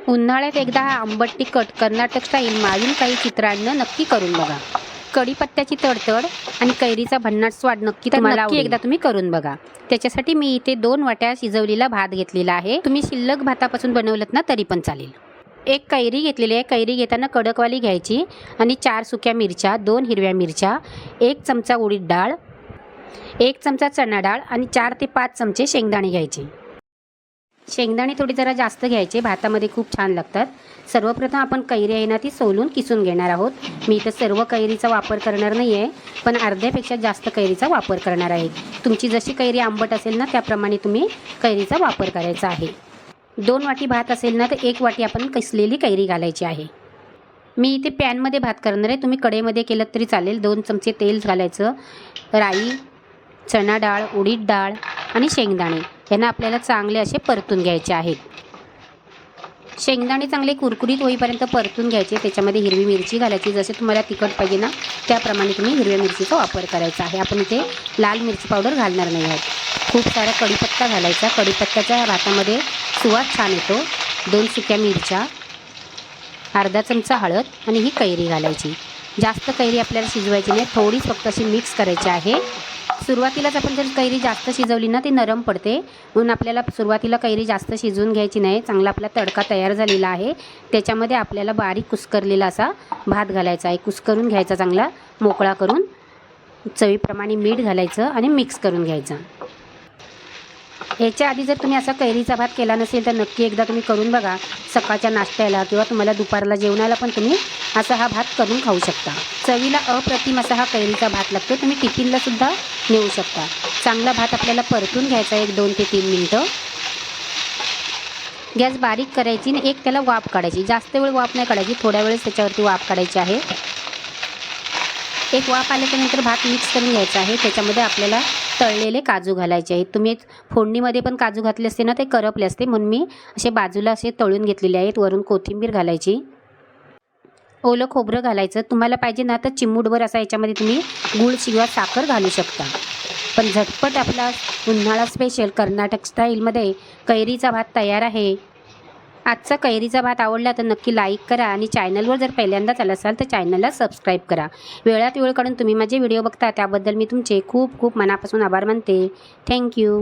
उन्हाळ्यात एकदा हा आंबट तिखट कर्नाटक स्टाईल मागील काही चित्रांनं नक्की करून बघा। कढीपत्त्याची तडतड आणि कैरीचा भन्नाट स्वाद नक्की तुम्हाला एकदा तुम्ही करून बघा। त्याच्यासाठी मी इथे 2 वाट्या शिजवलेला भात घेतलेला आहे। तुम्ही शिल्लक भातापासून बनवलत ना तरी पण चालेल। एक कैरी घेतलेली आहे। कैरी घेताना कडकवाली घ्यायची आणि 4 सुक्या मिरच्या, 2 हिरव्या मिरच्या, 1 चमचा उडीद डाळ, 1 चमचा चणा डाळ आणि 4 ते 5 चमचे शेंगदाणे घ्यायचे। शेंगदाणे थोडी जरा जास्त घ्यायचे, भातामध्ये खूप छान लागतात। सर्वप्रथम आपण कैरी आहे ना ती सोलून किसून घेणार आहोत। मी इथं सर्व कैरीचा वापर करणार नाही आहे, पण अर्ध्यापेक्षा जास्त कैरीचा वापर करणार आहे। तुमची जशी कैरी आंबट असेल ना त्याप्रमाणे तुम्ही कैरीचा वापर करायचा आहे। 2 वाटी भात असेल ना तर 1 वाटी आपण किसलेली कैरी घालायची आहे। मी इथे पॅनमध्ये भात करणार आहे, तुम्ही कढईमध्ये केलं तरी चालेल। 2 चमचे तेल घालायचं। राई, चणा डाळ, उडीद डाळ आणि शेंगदाणे यांना आपल्याला चांगले असे परतून घ्यायचे आहेत। शेंगदाणे चांगले कुरकुरीत होईपर्यंत परतून घ्यायचे। त्याच्यामध्ये हिरवी मिरची घालायची, जसे तुम्हाला तिखट पाहिजे ना त्याप्रमाणे तुम्ही हिरव्या मिरचीचा वापर करायचा आहे। आपण इथे लाल मिरची पावडर घालणार नाही आहोत। खूप सारा कढीपत्ता घालायचा, कढीपत्त्याच्या भातामध्ये सुवास छान येतो। 2 सुक्या मिरच्या, अर्धा चमचा हळद आणि ही कैरी घालायची। जास्त कैरी आपल्याला शिजवायची नाही, थोडीच फक्त अशी मिक्स करायची आहे। सुरुवातीलाच आपण जर कैरी जास्त शिजवली ना ती नरम पडते, म्हणून आपल्याला सुरुवातीला कैरी जास्त शिजवून घ्यायची नाही। चांगला आपला तडका तयार झालेला आहे, त्याच्यामध्ये आपल्याला बारीक कुस्करलेला असा भात घालायचा आहे। कुस्करून घ्यायचा चांगला मोकळा करून, चवीप्रमाणे मीठ घालायचं आणि मिक्स करून घ्यायचं। ह्याच्या आधी जर तुम्ही असा कैरीचा भात केला नसेल तर नक्की एकदा तुम्ही करून बघा। सकाळच्या नाश्त्याला किंवा तुम्हाला दुपारला जेवणाला पण तुम्ही असा हा भात करून खाऊ शकता। चवीला अप्रतिम असा हा कैरीचा भात लागतो, तुम्ही टिफिनला सुद्धा नेऊ शकता। चांगला भात आपल्याला परतून घ्यायचा 2 ते 3 मिनिटं। गॅस बारीक करायची आणि एक त्याला वाफ काढायची। जास्त वेळ वाफ नाही काढायची, थोड्या वेळेस त्याच्यावरती वाफ काढायची आहे। एक वाफ आल्याच्यानंतर भात मिक्स करून घ्यायचा आहे। त्याच्यामध्ये आपल्याला तळलेले काजू घालायचे आहेत। तुम्ही फोडणीमध्ये पण काजू घातले असते ना ते करपले असते, म्हणून मी असे बाजूला असे तळून घेतलेले आहेत। वरून कोथिंबीर घालायची, ओलं खोबरं घालायचं। तुम्हाला पाहिजे ना तर चिमूटभर असा याच्यामध्ये तुम्ही गूळ किंवा साखर घालू शकता। पण झटपट आपला उन्हाळा स्पेशल कर्नाटक स्टाईलमध्ये कैरीचा भात तयार आहे। आजचा कैरीचा भात आवडला तर नक्की लाईक करा आणि चॅनलवर जर पहिल्यांदाच आला असाल तर चॅनलला सबस्क्राईब करा। वेळात वेळ काढून तुम्ही माझे व्हिडिओ बघता त्याबद्दल मी तुमचे खूप खूप मनापासून आभार मानते। थँक्यू।